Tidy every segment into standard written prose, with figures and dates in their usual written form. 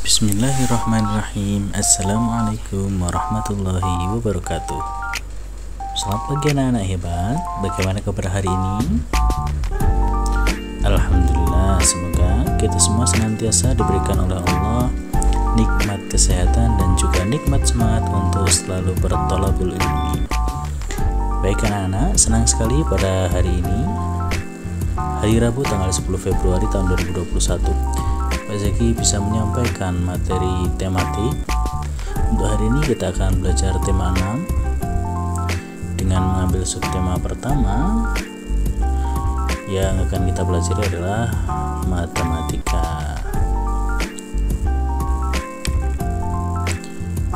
Bismillahirrahmanirrahim. Assalamualaikum warahmatullahi wabarakatuh. Selamat pagi anak-anak hebat. Bagaimana kabar hari ini? Alhamdulillah, semoga kita semua senantiasa diberikan oleh Allah nikmat kesehatan dan juga nikmat semangat untuk selalu berthalabul ilmi. Baik anak-anak, senang sekali pada hari ini, hari Rabu tanggal 10 Februari tahun 2021, Pak Zaki bisa menyampaikan materi tematik. Untuk hari ini kita akan belajar tema 6 dengan mengambil subtema pertama. Yang akan kita pelajari adalah matematika.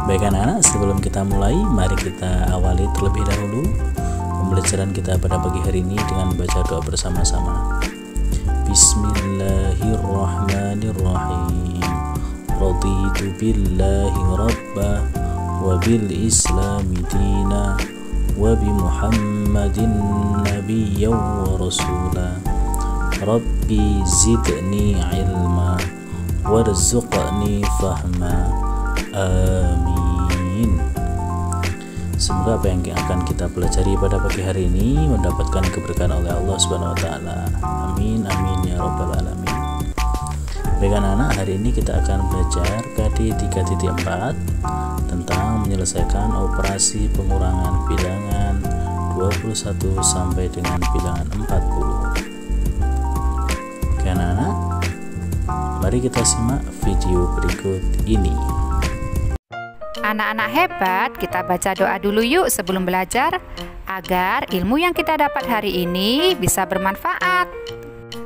Baik anak-anak, sebelum kita mulai, mari kita awali terlebih dahulu pembelajaran kita pada pagi hari ini dengan membaca doa bersama-sama. Bismillahirrahmanirrahim. Raditu billahi rabba wa bil islami dina wa bi muhammadin nabiyyan wa rasula. Rabbi zidni ilma warzuqni fahma. Amin. Semoga apa yang akan kita pelajari pada pagi hari ini mendapatkan keberkahan oleh Allah Subhanahu wa taala. Amin amin ya rabbal alamin. Baik anak-anak, hari ini kita akan belajar KD 3.4 tentang menyelesaikan operasi pengurangan bilangan 21 sampai dengan bilangan 40. Oke anak-anak, mari kita simak video berikut ini. Anak-anak hebat, kita baca doa dulu yuk sebelum belajar, agar ilmu yang kita dapat hari ini bisa bermanfaat.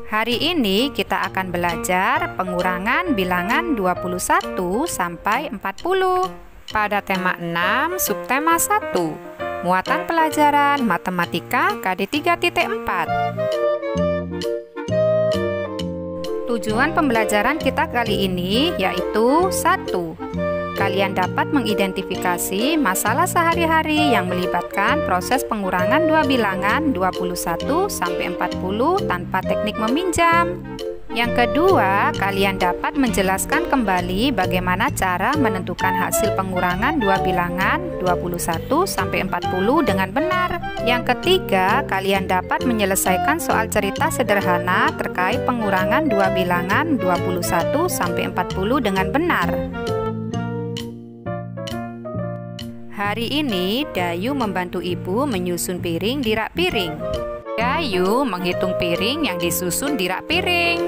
Hari ini kita akan belajar pengurangan bilangan 21 sampai 40 pada tema 6 subtema 1, muatan pelajaran matematika KD 3.4. Tujuan pembelajaran kita kali ini yaitu 1. Kalian dapat mengidentifikasi masalah sehari-hari yang melibatkan proses pengurangan dua bilangan 21 sampai 40 tanpa teknik meminjam. Yang kedua, kalian dapat menjelaskan kembali bagaimana cara menentukan hasil pengurangan dua bilangan 21 sampai 40 dengan benar. Yang ketiga, kalian dapat menyelesaikan soal cerita sederhana terkait pengurangan dua bilangan 21 sampai 40 dengan benar. Hari ini Dayu membantu ibu menyusun piring di rak piring. Dayu menghitung piring yang disusun di rak piring.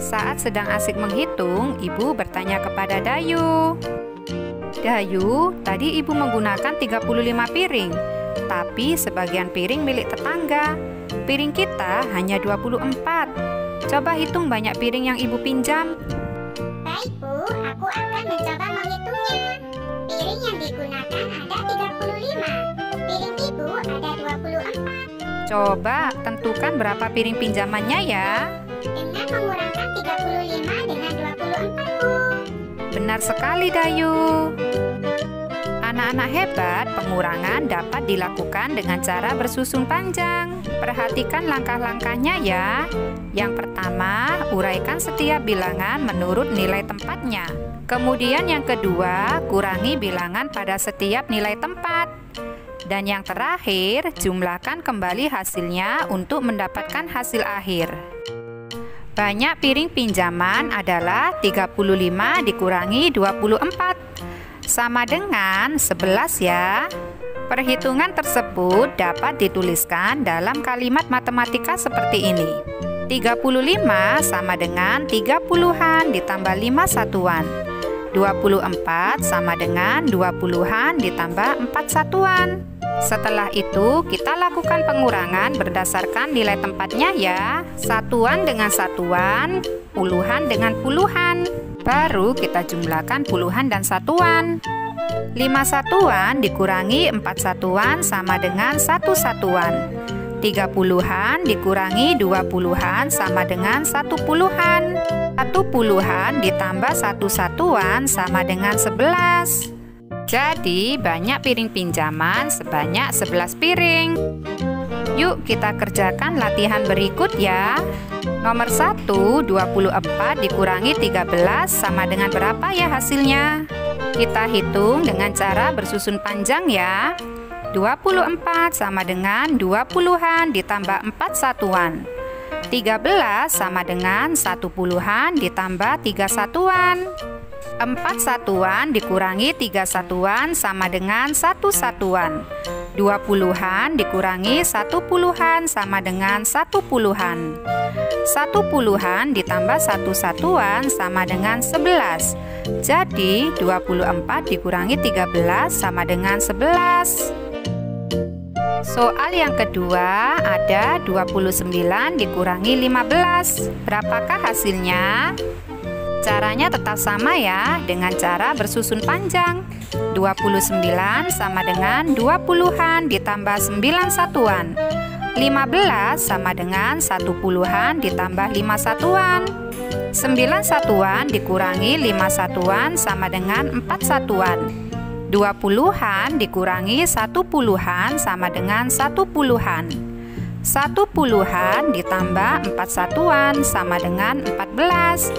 Saat sedang asik menghitung, ibu bertanya kepada Dayu, "Dayu, tadi ibu menggunakan 35 piring, tapi sebagian piring milik tetangga. Piring kita hanya 24. Coba hitung banyak piring yang ibu pinjam." Baik Bu, aku akan mencoba menghitungnya. Piring yang digunakan ada 35. Piring ibu ada 24. Coba tentukan berapa piring pinjamannya ya. Dengan mengurangkan 35 dengan 24 Bu. Benar sekali Dayu. Anak-anak hebat, pengurangan dapat dilakukan dengan cara bersusun panjang. Perhatikan langkah-langkahnya ya. Yang pertama, uraikan setiap bilangan menurut nilai tempatnya. Kemudian yang kedua, kurangi bilangan pada setiap nilai tempat. Dan yang terakhir, jumlahkan kembali hasilnya untuk mendapatkan hasil akhir. Banyak piring pinjaman adalah 35 dikurangi 24. Sama dengan 11 ya. Perhitungan tersebut dapat dituliskan dalam kalimat matematika seperti ini. 35 sama dengan 30-an ditambah 5 satuan. 24 sama dengan 20-an ditambah 4 satuan. Setelah itu kita lakukan pengurangan berdasarkan nilai tempatnya ya. Satuan dengan satuan, puluhan dengan puluhan. Baru kita jumlahkan puluhan dan satuan. 5 satuan dikurangi 4 satuan sama dengan 1 satuan. 30-an dikurangi 20-an sama dengan 1 puluhan. 1 puluhan ditambah 1 satuan sama dengan 11. Jadi banyak piring pinjaman sebanyak 11 piring. Yuk kita kerjakan latihan berikut ya. Nomor 1, 24 dikurangi 13 sama dengan berapa ya hasilnya? Kita hitung dengan cara bersusun panjang ya. 24 sama dengan 20-an ditambah 4 satuan. 13 sama dengan 1 puluhan ditambah 3 satuan. 4 satuan dikurangi 3 satuan sama dengan 1 satuan. 20-an dikurangi 1 puluhan sama dengan 1 puluhan. 1 puluhan ditambah 1 satuan sama dengan 11. Jadi 24 dikurangi 13 sama dengan 11. Soal yang kedua ada 29 dikurangi 15. Berapakah hasilnya? Caranya tetap sama ya, dengan cara bersusun panjang. 29 sama dengan 20-an ditambah 9 satuan. 15 sama dengan 1 puluhan ditambah 5 satuan. 9 satuan dikurangi 5 satuan sama dengan 4 satuan. 20-an dikurangi 1 puluhan sama dengan 1 puluhan. 1 puluhan ditambah 4 satuan sama dengan 14.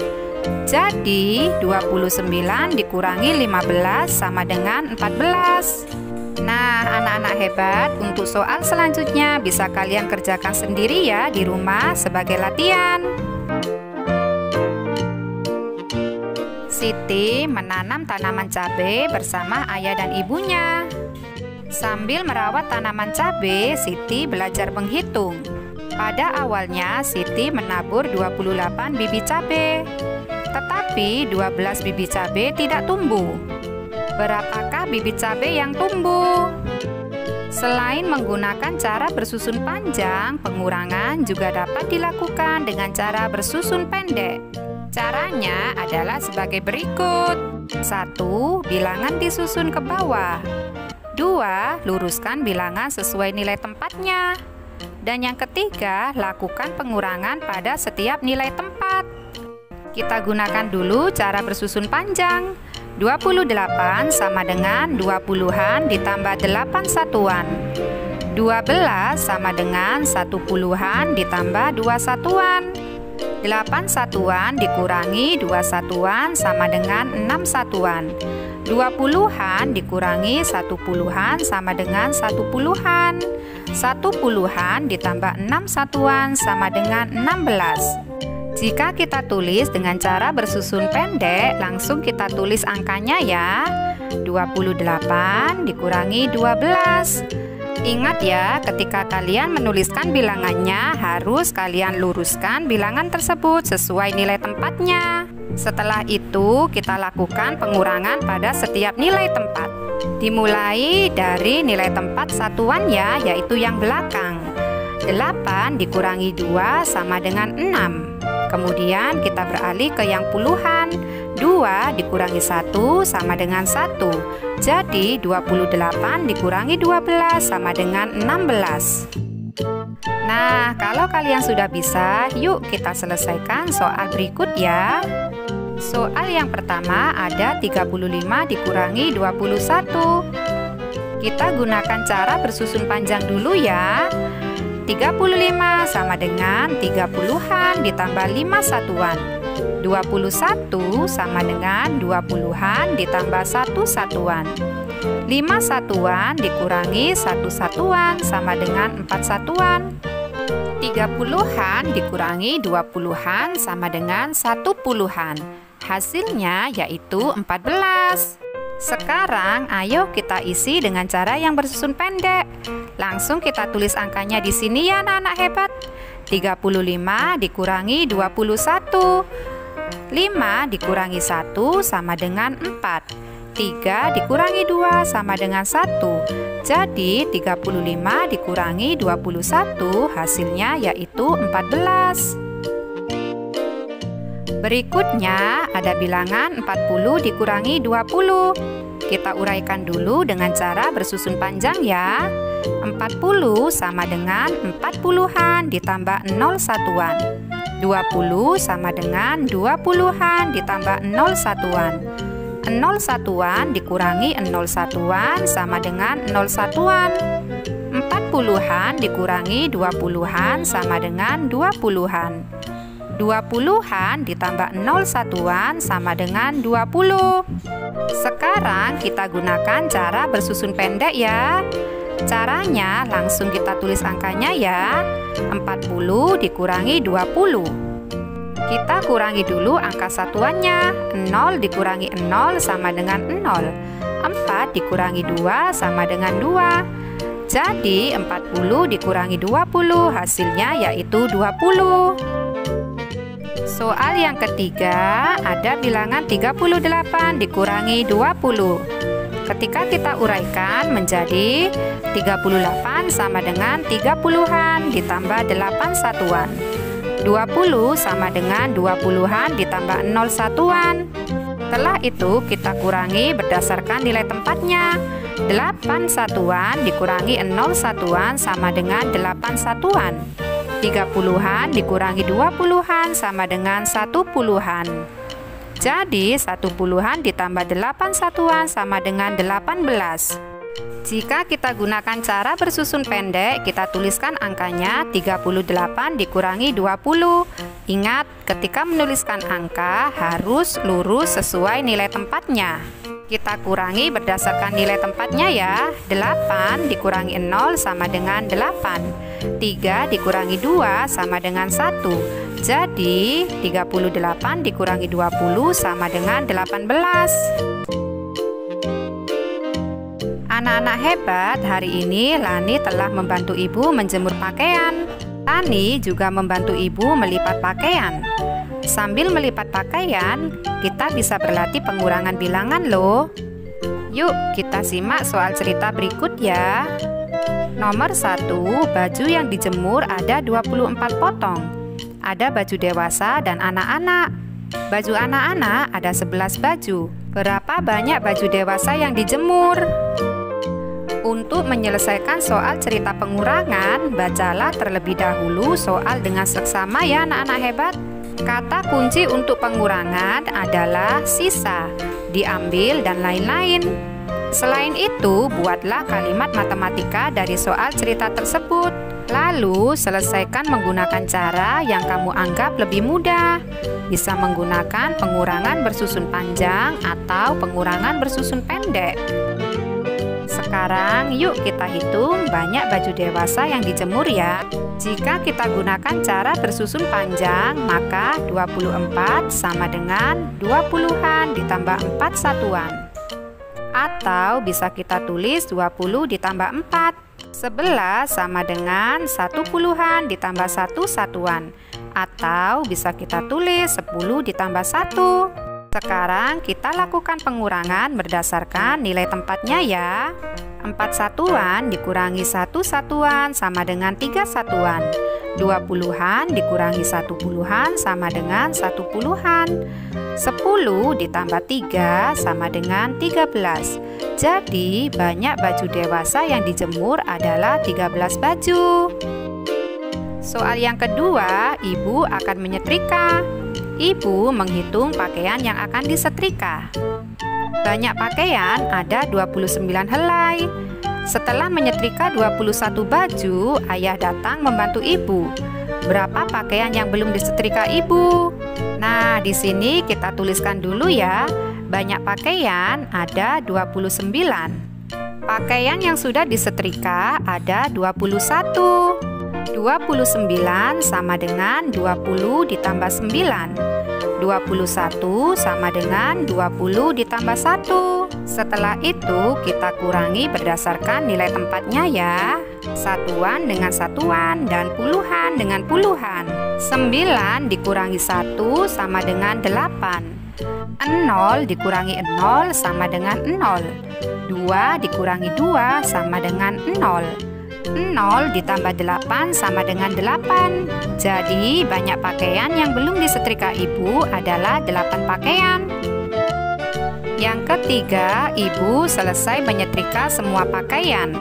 Jadi 29 dikurangi 15 sama dengan 14. Nah, anak-anak hebat, untuk soal selanjutnya bisa kalian kerjakan sendiri ya di rumah sebagai latihan. Siti menanam tanaman cabai bersama ayah dan ibunya. Sambil merawat tanaman cabai, Siti belajar menghitung. Pada awalnya Siti menabur 28 bibit cabai, tetapi 12 bibit cabai tidak tumbuh. Berapakah bibit cabai yang tumbuh? Selain menggunakan cara bersusun panjang, pengurangan juga dapat dilakukan dengan cara bersusun pendek. Caranya adalah sebagai berikut. 1. Bilangan disusun ke bawah. 2. Luruskan bilangan sesuai nilai tempatnya. Dan yang ketiga, lakukan pengurangan pada setiap nilai tempat. Kita gunakan dulu cara bersusun panjang. 28 sama dengan 20-an ditambah 8 satuan. 12 sama dengan 1 puluhan ditambah 2 satuan. 8 satuan dikurangi 2 satuan sama dengan 6 satuan. 20-an dikurangi 1 puluhan sama dengan 1 puluhan. 1 puluhan ditambah 6 satuan sama dengan 16. Jika kita tulis dengan cara bersusun pendek, langsung kita tulis angkanya ya. 28 dikurangi 12. Ingat ya, ketika kalian menuliskan bilangannya, harus kalian luruskan bilangan tersebut sesuai nilai tempatnya. Setelah itu, kita lakukan pengurangan pada setiap nilai tempat. Dimulai dari nilai tempat satuan ya, yaitu yang belakang. 8 dikurangi 2 sama dengan 6. Kemudian kita beralih ke yang puluhan. 2 dikurangi 1 sama dengan 1. Jadi 28 dikurangi 12 sama dengan 16. Nah, kalau kalian sudah bisa, yuk kita selesaikan soal berikut ya. Soal yang pertama ada 35 dikurangi 21. Kita gunakan cara bersusun panjang dulu ya. 35 sama dengan 30-an ditambah 5 satuan. 21 sama dengan 20-an ditambah 1 satuan. 5 satuan dikurangi 1 satuan sama dengan 4 satuan. 30-an dikurangi 20-an sama dengan 1 puluhan. Hasilnya yaitu 14. Sekarang ayo kita isi dengan cara yang bersusun pendek. Langsung kita tulis angkanya di sini ya anak-anak hebat. 35 dikurangi 21. 5 dikurangi 1 sama dengan 4. 3 dikurangi 2 sama dengan 1. Jadi 35 dikurangi 21 hasilnya yaitu 14. Berikutnya ada bilangan 40 dikurangi 20. Kita uraikan dulu dengan cara bersusun panjang ya. 40 sama dengan 40-an ditambah 0 satuan. 20 sama dengan 20-an ditambah 0 satuan. 0 satuan dikurangi 0 satuan sama dengan 0 satuan. 40-an dikurangi 20-an sama dengan 20-an. 20-an ditambah 0 satuan sama dengan 20. Sekarang kita gunakan cara bersusun pendek ya. Caranya langsung kita tulis angkanya ya. 40 dikurangi 20. Kita kurangi dulu angka satuannya. 0 dikurangi 0 sama dengan 0. 4 dikurangi 2 sama dengan 2. Jadi 40 dikurangi 20 hasilnya yaitu 20. Soal yang ketiga, ada bilangan 38 dikurangi 20. Ketika kita uraikan menjadi 38 sama dengan 30-an ditambah 8 satuan. 20 sama dengan 20-an ditambah 0 satuan. Setelah itu kita kurangi berdasarkan nilai tempatnya. 8 satuan dikurangi 0 satuan sama dengan 8 satuan. 30-an dikurangi 20-an sama dengan 1 puluhan. Jadi 1 puluhan ditambah 8 satuan sama dengan 18. Jika kita gunakan cara bersusun pendek, kita tuliskan angkanya 38 dikurangi 20. Ingat, ketika menuliskan angka harus lurus sesuai nilai tempatnya. Kita kurangi berdasarkan nilai tempatnya ya. 8 dikurangi 0 sama dengan 8. 3 dikurangi 2 sama dengan 1. Jadi 38 dikurangi 20 sama dengan 18. Anak-anak hebat, hari ini Lani telah membantu ibu menjemur pakaian. Lani juga membantu ibu melipat pakaian. Sambil melipat pakaian, kita bisa berlatih pengurangan bilangan loh. Yuk kita simak soal cerita berikut ya. Nomor 1, baju yang dijemur ada 24 potong. Ada baju dewasa dan anak-anak. Baju anak-anak ada 11 baju. Berapa banyak baju dewasa yang dijemur? Untuk menyelesaikan soal cerita pengurangan, bacalah terlebih dahulu soal dengan seksama ya anak-anak hebat. Kata kunci untuk pengurangan adalah sisa, diambil, dan lain-lain. Selain itu, buatlah kalimat matematika dari soal cerita tersebut. Lalu, selesaikan menggunakan cara yang kamu anggap lebih mudah. Bisa menggunakan pengurangan bersusun panjang atau pengurangan bersusun pendek. Sekarang yuk kita hitung banyak baju dewasa yang dijemur ya. Jika kita gunakan cara bersusun panjang, maka 24 sama dengan 20-an ditambah 4 satuan. Atau bisa kita tulis 20 ditambah 4. 11 sama dengan 1 puluhan ditambah 1 satuan. Atau bisa kita tulis 10 ditambah 1. Sekarang kita lakukan pengurangan berdasarkan nilai tempatnya ya. 4 satuan dikurangi 1 satuan sama dengan 3 satuan. 20-an dikurangi 1 puluhan sama dengan 1 puluhan. 10 ditambah 3 sama dengan 13. Jadi banyak baju dewasa yang dijemur adalah 13 baju. Soal yang kedua, ibu akan menyetrika. Ibu menghitung pakaian yang akan disetrika. Banyak pakaian ada 29 helai. Setelah menyetrika 21 baju, ayah datang membantu ibu. Berapa pakaian yang belum disetrika ibu? Nah, di sini kita tuliskan dulu ya. Banyak pakaian ada 29. Pakaian yang sudah disetrika ada 21. 29 sama dengan 20 ditambah 9. 21 sama dengan 20 ditambah 1. Setelah itu kita kurangi berdasarkan nilai tempatnya ya. Satuan dengan satuan dan puluhan dengan puluhan. 9 dikurangi 1 sama dengan 8. 0 dikurangi 0 sama dengan 0. 2 dikurangi 2 sama dengan 0. 0 ditambah 8 sama dengan 8. Jadi banyak pakaian yang belum disetrika ibu adalah 8 pakaian. Yang ketiga, ibu selesai menyetrika semua pakaian.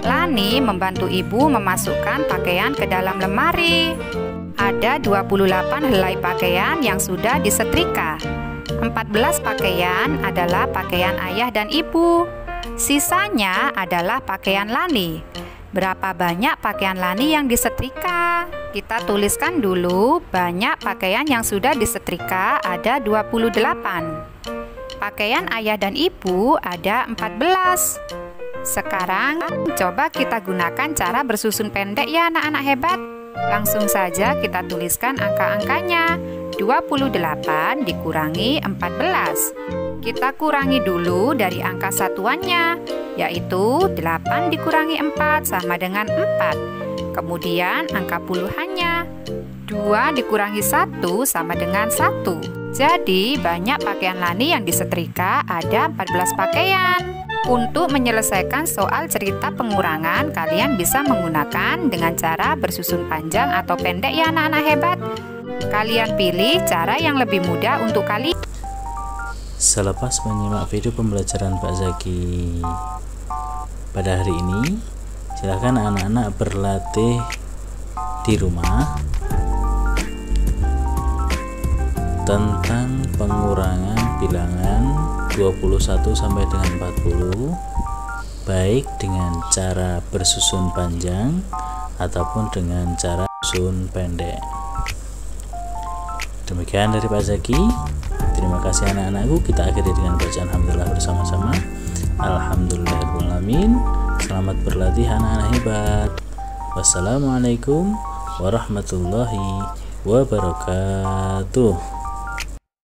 Lani membantu ibu memasukkan pakaian ke dalam lemari. Ada 28 helai pakaian yang sudah disetrika. 14 pakaian adalah pakaian ayah dan ibu. Sisanya adalah pakaian Lani. Berapa banyak pakaian Lani yang disetrika? Kita tuliskan dulu banyak pakaian yang sudah disetrika ada 28. Pakaian ayah dan ibu ada 14. Sekarang coba kita gunakan cara bersusun pendek ya anak-anak hebat. Langsung saja kita tuliskan angka-angkanya. 28 dikurangi 14. Kita kurangi dulu dari angka satuannya, yaitu 8 dikurangi 4 sama dengan 4. Kemudian angka puluhannya, 2 dikurangi 1 sama dengan 1. Jadi banyak pakaian Lani yang disetrika ada 14 pakaian. Untuk menyelesaikan soal cerita pengurangan, kalian bisa menggunakan dengan cara bersusun panjang atau pendek ya anak-anak hebat. Kalian pilih cara yang lebih mudah untuk kalian. Selepas menyimak video pembelajaran Pak Zaki pada hari ini, silakan anak-anak berlatih di rumah tentang pengurangan bilangan 21 sampai dengan 40, baik dengan cara bersusun panjang ataupun dengan cara susun pendek. Demikian dari Pak Zaki. Terima kasih anak-anakku. Kita akhiri dengan bacaan alhamdulillah bersama-sama. Alhamdulillahirrahmanirrahim. Selamat berlatih anak-anak hebat. Wassalamualaikum warahmatullahi wabarakatuh.